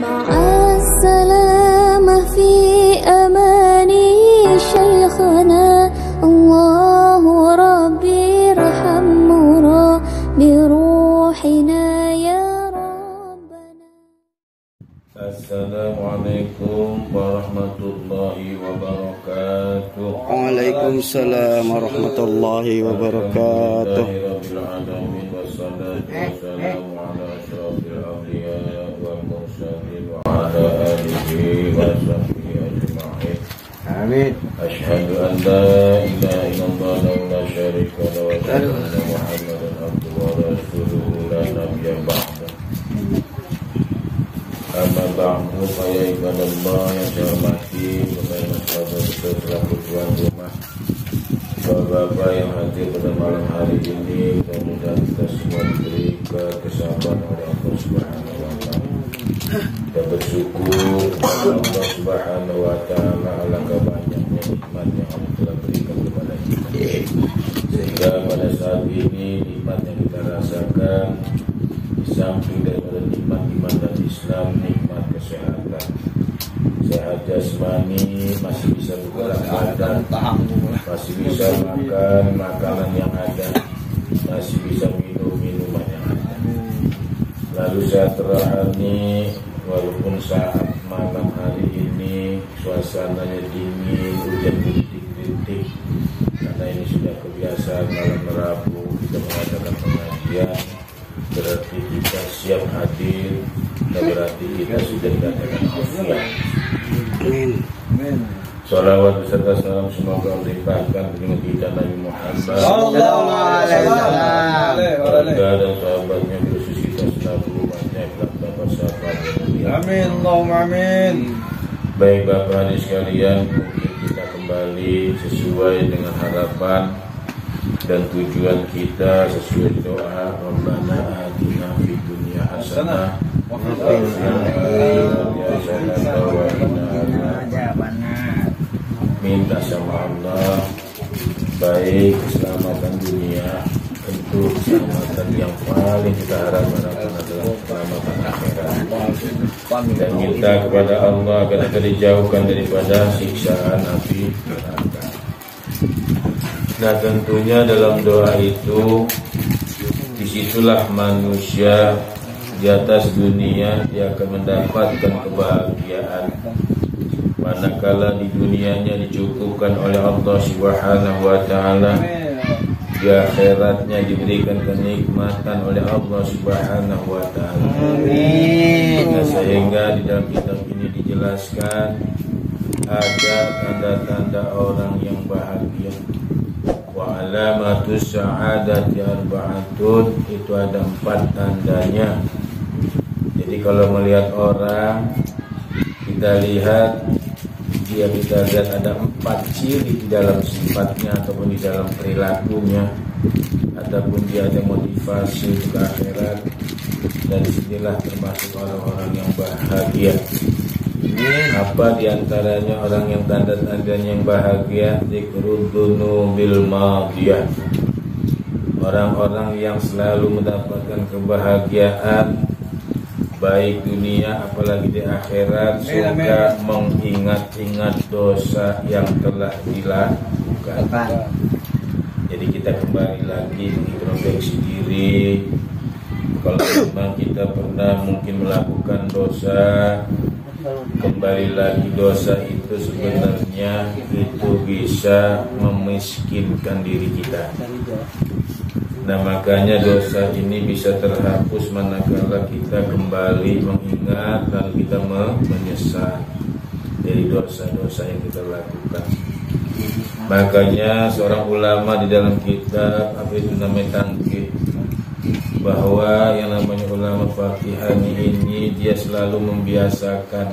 مع السلامة في أماني شيخنا الله ربي ارحمنا بروحنا يا ربنا. Assalamualaikum warahmatullahi wabarakatuh. Waalaikumsalam warahmatullahi wabarakatuh. Alhamdulillahirabbil alamin wassalatu wassalamu ala asyrofil anbiya wal mursalin wa ala alihi wa sahbihi ajma'in. Amin. Asyhadu an la ilaha illallah wa la syarika lahu wa asyhadu anna Muhammadan abduhu wa rasuluhu la nabiyya ba'da. Amma ba'du fa ya ibadallah yang saya hormati kepada sahabat selaku tuan rumah, bapak-bapak yang hadir pada malam hari ini, mudah-mudahan kita semua diberi kesabaran oleh Allah Subhanahu wa taala. Kita bersyukur kepada Allah Subhanahu wa taala alangkah banyaknya nikmat yang Allah telah berikan kepada kita. Sehingga pada saat ini nikmat yang kita rasakan di samping daripada nikmat iman dan Islam, nikmat kesehatan, sehat jasmani, masih bisa bergerak badan, masih bisa makan makanan yang ada, masih bisa minum minuman yang ada. Lalu sejahtera rohani, walaupun saat malam hari ini suasananya dingin, hujan rintik-rintik, karena ini sudah kebiasaan malam Rabu kita mengadakan pengajian, berarti kita siap hadir, dan berarti kita sudah dikatakan afiat. Amin. Salawat beserta salam semoga melimpahkan kepada kita Nabi Muhammad Sallallahu alaihi wasallam. Keluarga dan sahabatnya, khusus kita selalu umatnya, kelak sahabat. Amin, Allahumma amin. Baik Bapak Haji sekalian, mungkin kita kembali sesuai dengan harapan dan tujuan kita, sesuai doa Rabbana atina fid dunya hasanah wa fil akhirati hasanah wa qina adzabannar. Minta sama Allah baik keselamatan dunia, tentu keselamatan yang paling kita harapkan adalah keselamatan akhirat, dan minta kepada Allah agar kita dijauhkan daripada siksaan api neraka. Nah, tentunya dalam doa itu disitulah manusia di atas dunia dia akan mendapatkan kebahagiaan, manakala di dunianya dicukupkan oleh Allah Subhanahu wa taala, di akhiratnya diberikan kenikmatan oleh Allah Subhanahu wa taala. Amin. Nah, sehingga di dalam kitab ini dijelaskan ada tanda-tanda orang yang bahagia. Wa alamatus sa'adati arba'atun, itu ada 4 tandanya. Jadi kalau melihat orang, kita lihat ada 4 ciri di dalam sifatnya ataupun di dalam perilakunya, ataupun dia ada motivasi untuk akhirat, dan disinilah termasuk orang-orang yang bahagia. Apa diantaranya orang yang tanda-tandanya yang bahagia? Dzikrudunu bil madiyah, orang-orang yang selalu mendapatkan kebahagiaan baik dunia apalagi di akhirat, suka mengingat-ingat dosa yang telah dilakukan. Jadi kita kembali lagi introspeksi diri. Kalau memang kita pernah mungkin melakukan dosa, kembali lagi dosa itu sebenarnya itu bisa memiskinkan diri kita. Nah, makanya dosa ini bisa terhapus manakala kita kembali mengingat dan kita menyesal dari dosa-dosa yang kita lakukan. Makanya seorang ulama di dalam kitab apa itu namanya tangkih, bahwa yang namanya ulama Fakihani ini dia selalu membiasakan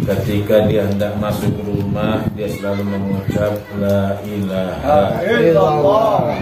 ketika dia hendak masuk rumah dia selalu mengucap la ilaha illallah.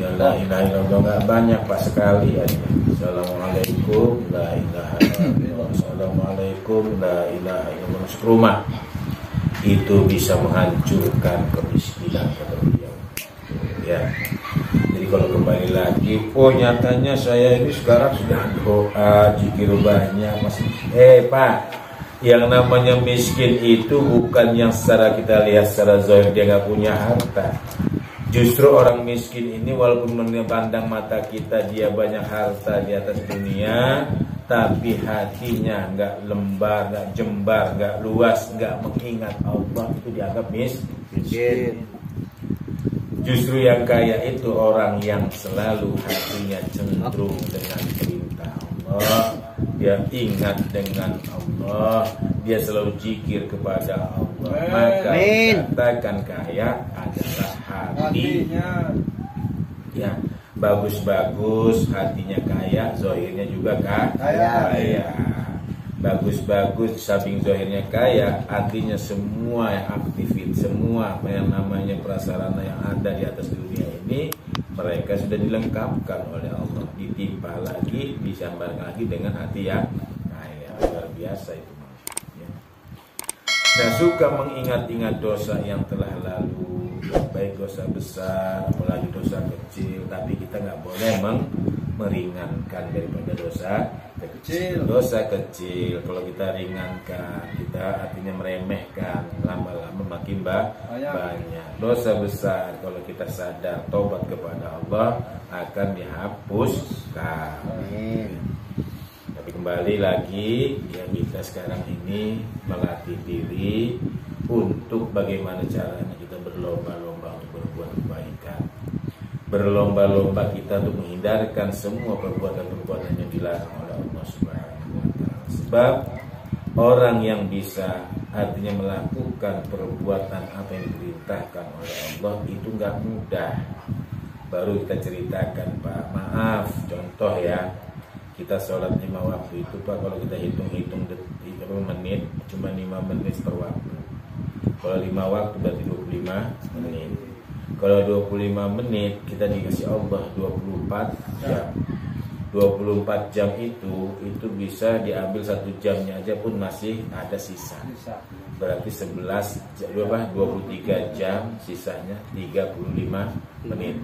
Ya la ilaha illallah enggak banyak Pak, sekali aja. Assalamualaikum la ilaha illallah. Assalamualaikum la ilaha illallah. Masuk rumah itu bisa menghancurkan kemiskinan kata beliau. Ya. Jadi kalau kembali lagi. Oh nyatanya saya ini sekarang sudah doa, zikir banyak masih. Pak, yang namanya miskin itu bukan yang secara kita lihat secara zahir dia nggak punya harta. Justru orang miskin ini walaupun pandang mata kita dia banyak harta di atas dunia, tapi hatinya nggak lembar, nggak jembar, nggak luas, nggak mengingat Allah, itu dianggap miskin. Justru yang kaya itu orang yang selalu hatinya cenderung dengan perintah Allah, dia ingat dengan Allah, dia selalu zikir kepada Allah. Maka katakan kaya adalah hatinya. Ya, bagus-bagus hatinya kaya, zahirnya juga kaya. Bagus-bagus samping zahirnya kaya, artinya semua yang aktifin, semua yang namanya prasarana yang ada di atas dunia ini mereka sudah dilengkapkan oleh Allah, ditimpa lagi, disambarkan lagi dengan hati yang kaya. Luar biasa itu maksudnya. Nah, suka mengingat-ingat dosa yang telah lalu, baik dosa besar apalagi dosa kecil, tapi kita nggak boleh meringankan daripada dosa kecil. Dosa kecil kalau kita ringankan, kita artinya meremehkan, lama-lama makin banyak. Dosa besar kalau kita sadar tobat kepada Allah akan dihapuskan. Tapi kembali lagi ya, kita sekarang ini melatih diri untuk bagaimana caranya kita berlomba-lomba untuk berbuat kebaikan. Berlomba-lomba kita untuk menghindarkan semua perbuatan-perbuatan yang dilarang oleh Allah Subhanahu wa Ta'ala. Sebab orang yang bisa artinya melakukan perbuatan apa yang diperintahkan oleh Allah itu nggak mudah. Baru kita ceritakan, Pak, maaf contoh ya, kita sholat 5 waktu itu Pak, kalau kita hitung-hitung detik menit cuma 5 menit per waktu. Kalau 5 waktu berarti 25 menit. Kalau 25 menit kita dikasih Allah 24 jam. 24 jam itu bisa diambil 1 jamnya aja pun masih ada sisa. Berarti 23 jam, sisanya 35 menit.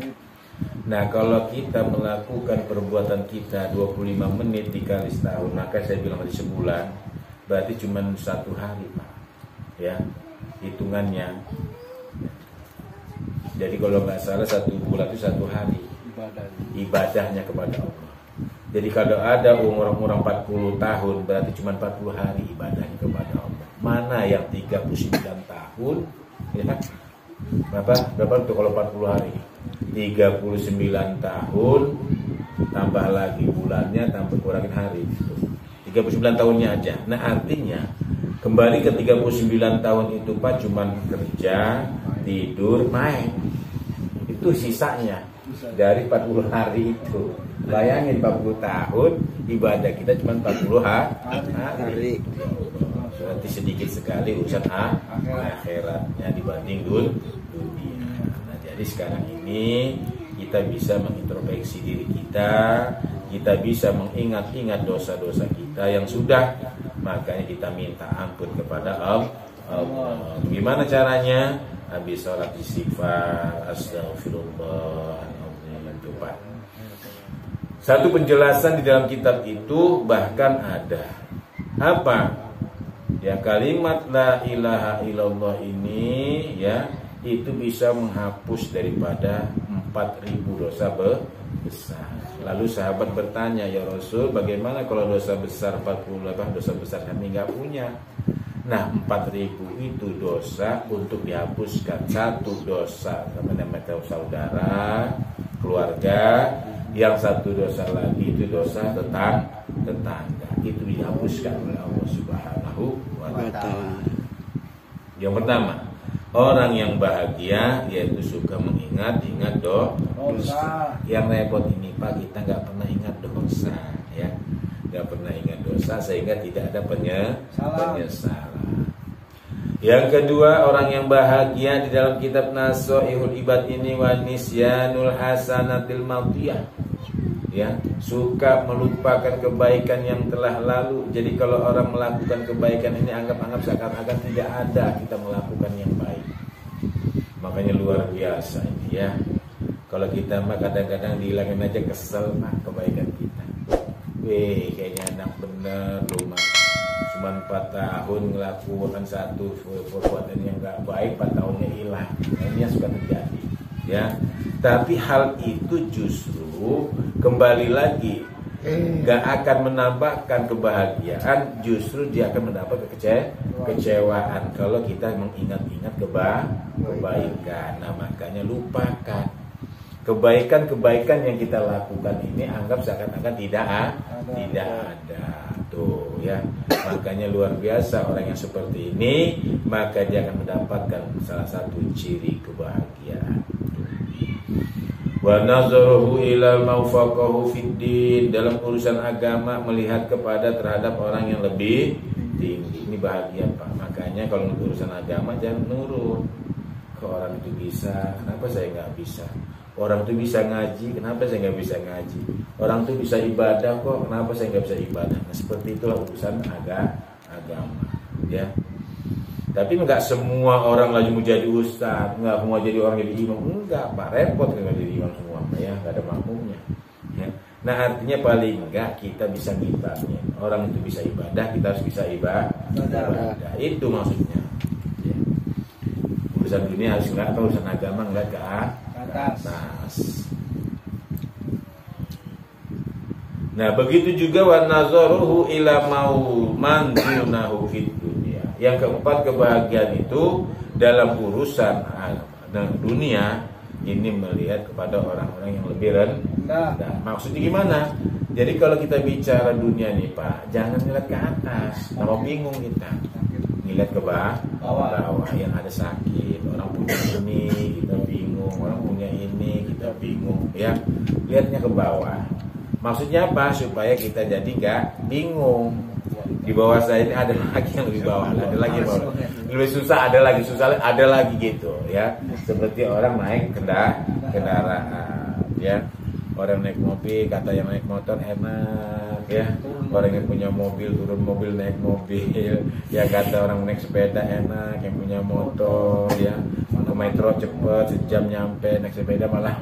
Nah, kalau kita melakukan perbuatan kita 25 menit dikali setahun, maka saya bilang tadi sebulan, berarti cuma 1 hari, Pak. Ya, hitungannya. Jadi kalau nggak salah 1 bulan itu 1 hari ibadahnya kepada Allah. Jadi kalau ada orang-orang 40 tahun berarti cuma 40 hari ibadahnya kepada Allah. Mana yang 39 tahun ya? Berapa itu kalau 40 hari? 39 tahun tambah lagi bulannya, tambah kurangin hari. 39 tahunnya aja. Nah, artinya kembali ke 39 tahun itu Pak cuman kerja, tidur, main. Itu sisanya dari 40 hari itu. Bayangin 40 tahun ibadah kita cuma 40 hari. Berarti sedikit sekali urusan akhiratnya dibanding dunia. Nah, jadi sekarang ini kita bisa mengintrospeksi diri kita bisa mengingat-ingat dosa-dosa kita yang sudah, makanya kita minta ampun kepada Allah. Gimana caranya? Habis sholat istighfar, astagfirullah, coba. Satu penjelasan di dalam kitab itu bahkan ada apa? Ya, kalimat la ilaha illallah ini ya itu bisa menghapus daripada 4.000 dosa besar. Lalu sahabat bertanya, ya Rasul, bagaimana kalau dosa besar 48 dosa besar kami nggak punya? Nah, 4.000 itu dosa untuk dihapuskan. 1 dosa namanya saudara, keluarga. Yang 1 dosa lagi itu dosa tetangga. Itu dihapuskan oleh Allah Subhanahu wa Ta'ala. Yang pertama, orang yang bahagia yaitu suka mengingat-ingat dosa. Yang repot ini Pak, kita nggak pernah ingat dosa ya. Nggak pernah ingat dosa sehingga tidak ada penyesalan. Yang kedua, orang yang bahagia di dalam kitab Nasoihul Ibad ini wa nisyanul hasanatil madiyah. Ya, suka melupakan kebaikan yang telah lalu. Jadi kalau orang melakukan kebaikan ini anggap-anggap seakan-akan tidak ada kita melakukan yang baik. Makanya luar biasa ini ya. Kalau kita mah kadang-kadang dihilangin aja kesel mah kebaikan kita. Kayaknya enak bener lu mah. Cuma 4 tahun ngelakukan satu perbuatan yang gak baik, 4 tahunnya hilang. Nah, ini yang suka terjadi, ya. Tapi hal itu justru kembali lagi gak akan menambahkan kebahagiaan, justru dia akan mendapat kekecewaan kalau kita mengingat-ingat kebaikan. Nah, makanya lupakan kebaikan-kebaikan yang kita lakukan ini, anggap seakan-akan tidak ada. Tuh ya, makanya luar biasa orang yang seperti ini, maka dia akan mendapatkan salah satu ciri kebahagiaan. Wa nazaruhu ilal mawfaqahu fiddin, dalam urusan agama melihat kepada terhadap orang yang lebih tinggi. Ini bahagia Pak. Makanya kalau urusan agama jangan nurut. Ke orang itu bisa, kenapa saya nggak bisa? Orang itu bisa ngaji, kenapa saya nggak bisa ngaji? Orang itu bisa ibadah kok, kenapa saya nggak bisa ibadah? Nah, seperti itulah urusan agama, ya. Tapi nggak semua orang lagi mau jadi ustadz, nggak mau jadi orang jadi imam, enggak Pak, repot kalau jadi imam semua, ya, nggak ada makmumnya. Ya. Nah, artinya paling enggak kita bisa ngibahnya. Orang itu bisa ibadah, kita harus bisa ibadah. Itu maksudnya. Ya. Urusan dunia harus enggak, atau urusan agama enggak ke atas. Nah, begitu juga wa nazaruhu ila man dunahu fid dunya. Yang keempat, kebahagiaan itu dalam urusan dunia ini melihat kepada orang-orang yang lebih rendah. Maksudnya gimana? Jadi kalau kita bicara dunia nih Pak, jangan ngeliat ke atas, kalau bingung kita. Ngeliat ke bawah, yang ada sakit, orang punya ini kita bingung, orang punya ini kita bingung, ya. Lihatnya ke bawah. Maksudnya apa? Supaya kita jadi nggak bingung. Di bawah saya ini ada lagi yang lebih bawah, ada lagi yang bawah. Lebih susah, ada lagi susah, ada lagi gitu, ya. Seperti orang naik kendaraan, ya. Orang naik mobil, kata yang naik motor enak, ya. Orang yang punya mobil turun mobil naik mobil, ya. Kata orang naik sepeda enak, yang punya motor, ya. Ke metro cepet, sejam nyampe, naik sepeda malah.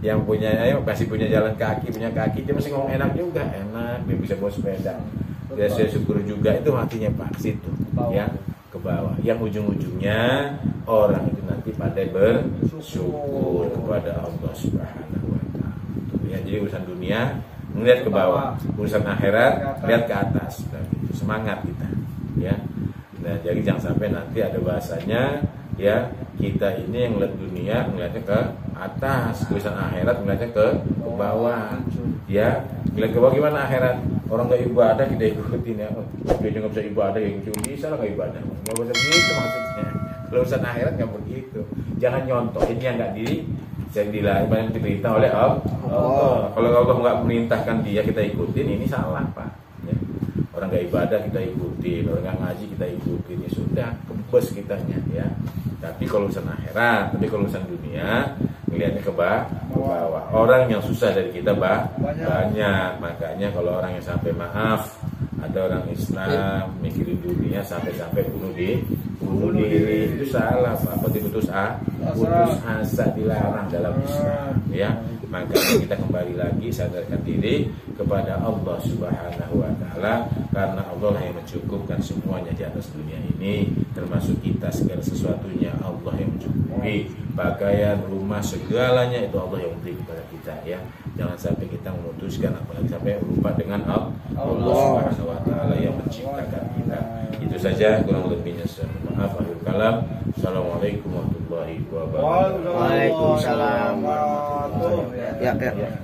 Yang punya, masih punya jalan kaki, punya kaki, dia masih ngomong enak juga, enak, dia bisa bawa sepeda. Ya, saya syukur juga, itu artinya Pak, situ, ya, ke bawah. Yang ujung-ujungnya orang itu nanti pandai bersyukur kepada Allah Subhanahu wa Ta'ala. Ya, jadi urusan dunia melihat ke bawah, urusan akhirat lihat ke atas. Dan semangat kita, ya. Nah, jadi jangan sampai nanti ada bahasanya, ya, kita ini yang melihat dunia melihatnya ke atas, urusan akhirat melihatnya ke bawah, ya. Melihat ke bawah gimana akhirat? Orang nggak ibadah kita ikutin, ya. Dia nggak bisa ibadah, ya cuma bisa lah nggak ibadah. Nggak bisa begitu maksudnya. Kalau urusan akhirat nggak begitu. Jangan nyontohin yang nggak yang diperintah oleh Allah. Kalau Allah nggak merintahkan dia kita ikutin, ini salah Pak. Ya. Orang nggak ibadah kita ikutin, orang nggak ngaji kita ikutin, ya sudah kebes kitanya, ya. Tapi kalau urusan akhirat, tapi kalau urusan dunia, ngelihatnya ke bawah. Orang yang susah dari kita banyak. Makanya kalau orang yang sampai maaf, ada orang Islam mikirin dunia sampai bunuh diri, itu salah Pak. Berarti putus asa, dilarang dalam Islam, ya. Makanya kita kembali lagi sadarkan diri kepada Allah Subhanahu wa Ta'ala, karena Allah yang mencukupkan semuanya di atas dunia ini, termasuk kita, segala sesuatunya Allah yang mencukupi, pakaian, rumah, segalanya itu Allah yang memberi kepada kita, ya. Jangan sampai kita memutuskan, apalagi sampai lupa dengan Allah Subhanahu wa Ta'ala yang menciptakan kita. Itu saja, kurang lebihnya maaf, akhir kalam. Assalamualaikum warahmatullahi wabarakatuh. Waalaikumsalam warahmatullahi wabarakatuh. Ya.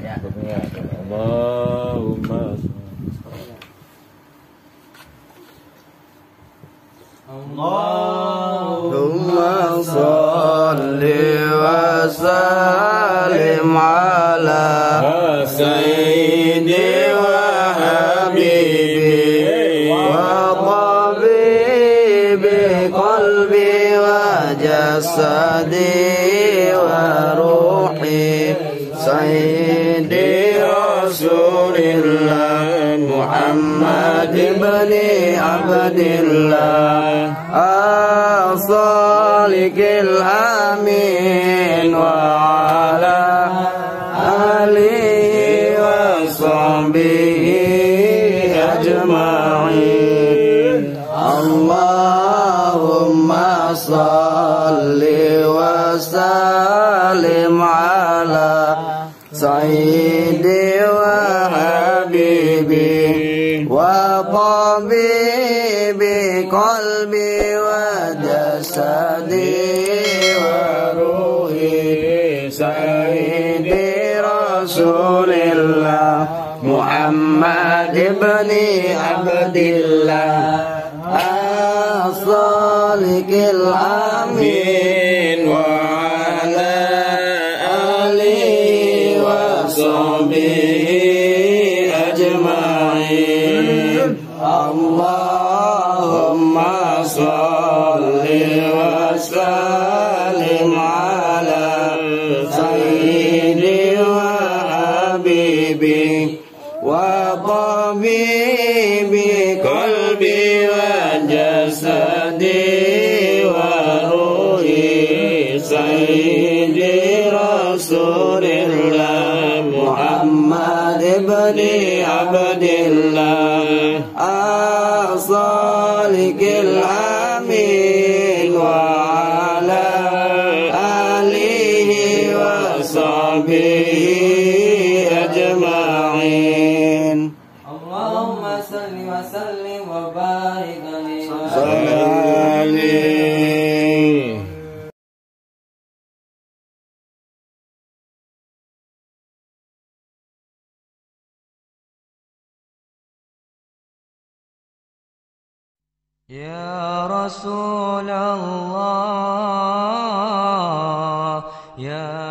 Allahumma sholli wa sallim ala sayyidi wa habibi wa tabibi qalbi wa jasadi wa ruhi sayyidi Rasulillah Muhammad ibn Abdillah as-sadiqil amin wa ala أجمعين اللهم صل وسلم على سيدي وحبيبي وطبيبي قلبي وجسدي وروحي سيدي رسول الله محمد بن عبد الله الصادق الأمين وعلى آله وصحبه أجمعين اللهم صل وسلم على سيدي وحبيبي وطبيبي قلبي وجسدي وروحي سيدي رسول الله محمد بن عبد الله الصادق الأمين وعلى آله وصحبه أجمعين اللهم صل وسلم وبارك عليه يا رسول الله يا